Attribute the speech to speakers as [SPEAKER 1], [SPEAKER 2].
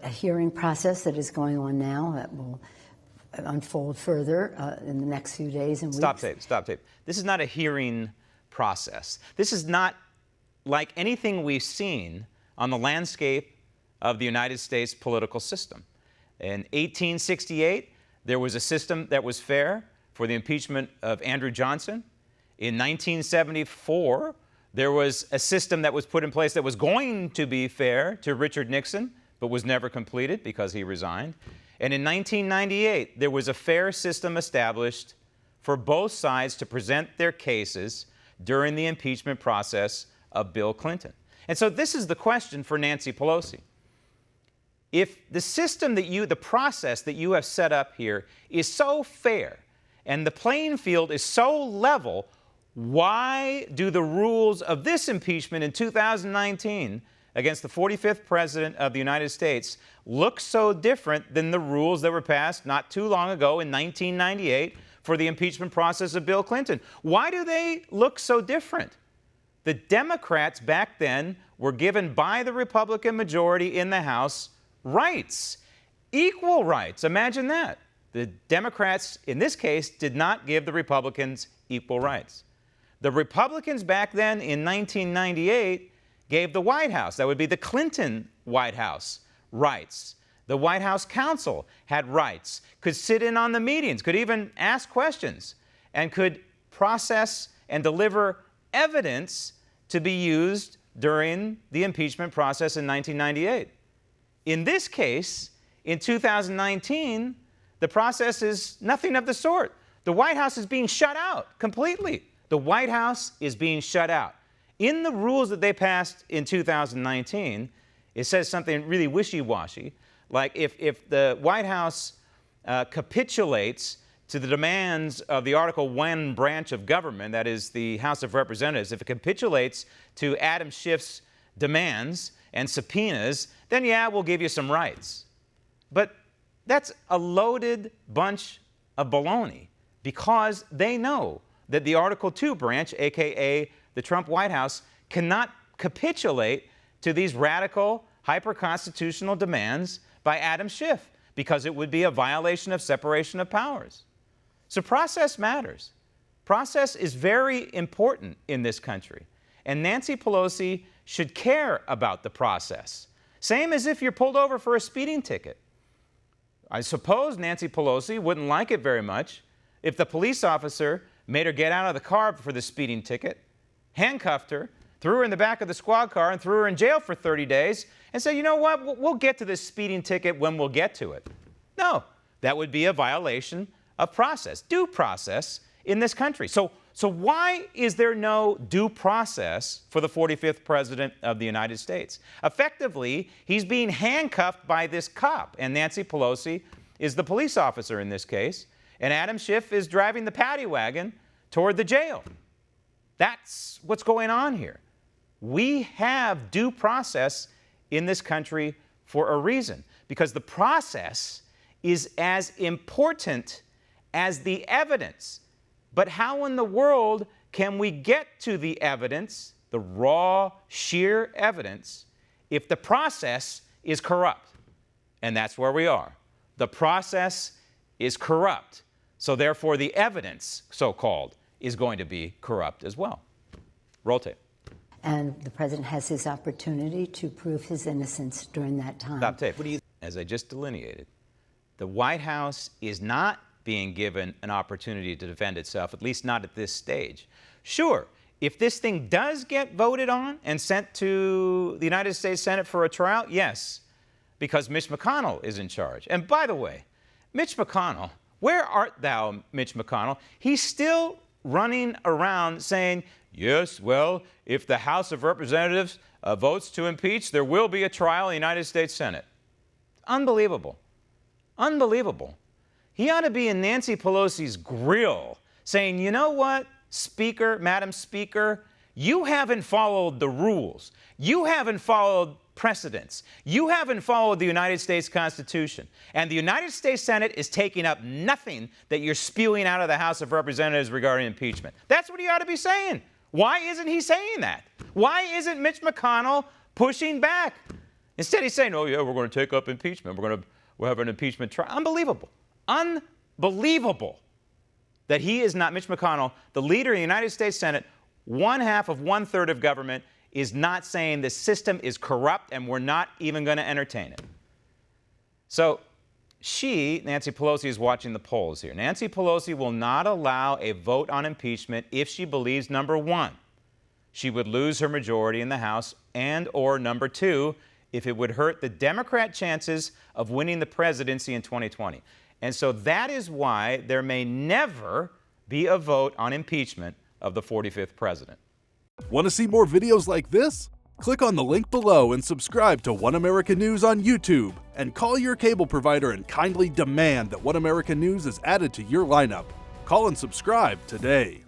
[SPEAKER 1] a hearing process that is going on now that will unfold further in the next few days and weeks.
[SPEAKER 2] Stop tape. This is not a hearing process. This is not like anything we've seen on the landscape of the United States political system. In 1868, there was a system that was fair for the impeachment of Andrew Johnson. In 1974, there was a system that was put in place that was going to be fair to Richard Nixon, but was never completed because he resigned. And in 1998, there was a fair system established for both sides to present their cases during the impeachment process of Bill Clinton. And so this is the question for Nancy Pelosi. If the system the process that you have set up here is so fair and the playing field is so level, why do the rules of this impeachment in 2019 against the 45th President of the United States look so different than the rules that were passed not too long ago in 1998 for the impeachment process of Bill Clinton? Why do they look so different? The Democrats back then were given by the Republican majority in the House rights, equal rights. Imagine that. The Democrats, in this case, did not give the Republicans equal rights. The Republicans back then in 1998 gave the White House, that would be the Clinton White House, rights. The White House counsel had rights, could sit in on the meetings, could even ask questions, and could process and deliver evidence to be used during the impeachment process in 1998. In this case, in 2019, the process is nothing of the sort. The White House is being shut out completely. The White House is being shut out. In the rules that they passed in 2019, it says something really wishy-washy, like if the White House capitulates to the demands of the Article 1 branch of government, that is the House of Representatives, if it capitulates to Adam Schiff's demands and subpoenas, then yeah, we'll give you some rights. But that's a loaded bunch of baloney because they know that the Article 2 branch, aka the Trump White House, cannot capitulate to these radical, hyper-constitutional demands by Adam Schiff because it would be a violation of separation of powers. So process matters. Process is very important in this country. And Nancy Pelosi should care about the process. Same as if you're pulled over for a speeding ticket. I suppose Nancy Pelosi wouldn't like it very much if the police officer made her get out of the car for the speeding ticket, handcuffed her, threw her in the back of the squad car, and threw her in jail for 30 days, and said, you know what, we'll get to this speeding ticket when we'll get to it. No, that would be a violation of process, due process in this country. So why is there no due process for the 45th President of the United States? Effectively, he's being handcuffed by this cop, and Nancy Pelosi is the police officer in this case, and Adam Schiff is driving the paddy wagon toward the jail. That's what's going on here. We have due process in this country for a reason, because the process is as important as the evidence. But how in the world can we get to the evidence, the raw, sheer evidence, if the process is corrupt? And that's where we are. The process is corrupt. So therefore, the evidence, so-called, is going to be corrupt as well. Roll tape.
[SPEAKER 1] And the president has his opportunity to prove his innocence during that time.
[SPEAKER 2] Stop tape. What do you? As I just delineated, the White House is not being given an opportunity to defend itself, at least not at this stage. Sure, if this thing does get voted on and sent to the United States Senate for a trial, yes, because Mitch McConnell is in charge. And by the way, Mitch McConnell, where art thou, Mitch McConnell? He's still running around saying, yes, well, if the House of Representatives votes to impeach, there will be a trial in the United States Senate. Unbelievable. Unbelievable. He ought to be in Nancy Pelosi's grill saying, you know what, Speaker, Madam Speaker, you haven't followed the rules. You haven't followed precedents. You haven't followed the United States Constitution. And the United States Senate is taking up nothing that you're spewing out of the House of Representatives regarding impeachment. That's what he ought to be saying. Why isn't he saying that? Why isn't Mitch McConnell pushing back? Instead, he's saying, oh, yeah, we're going to take up impeachment. We'll have an impeachment trial. Unbelievable. Unbelievable that he is not, Mitch McConnell, the leader of the United States Senate, one-third of government, is not saying the system is corrupt and we're not even going to entertain it. So Nancy Pelosi, is watching the polls here. Nancy Pelosi will not allow a vote on impeachment if she believes, number one, she would lose her majority in the House, and or number two, if it would hurt the Democrat chances of winning the presidency in 2020. And so that is why there may never be a vote on impeachment of the 45th president.
[SPEAKER 3] Want to see more videos like this? Click on the link below and subscribe to One America News on YouTube, and call your cable provider and kindly demand that One America News is added to your lineup. Call and subscribe today.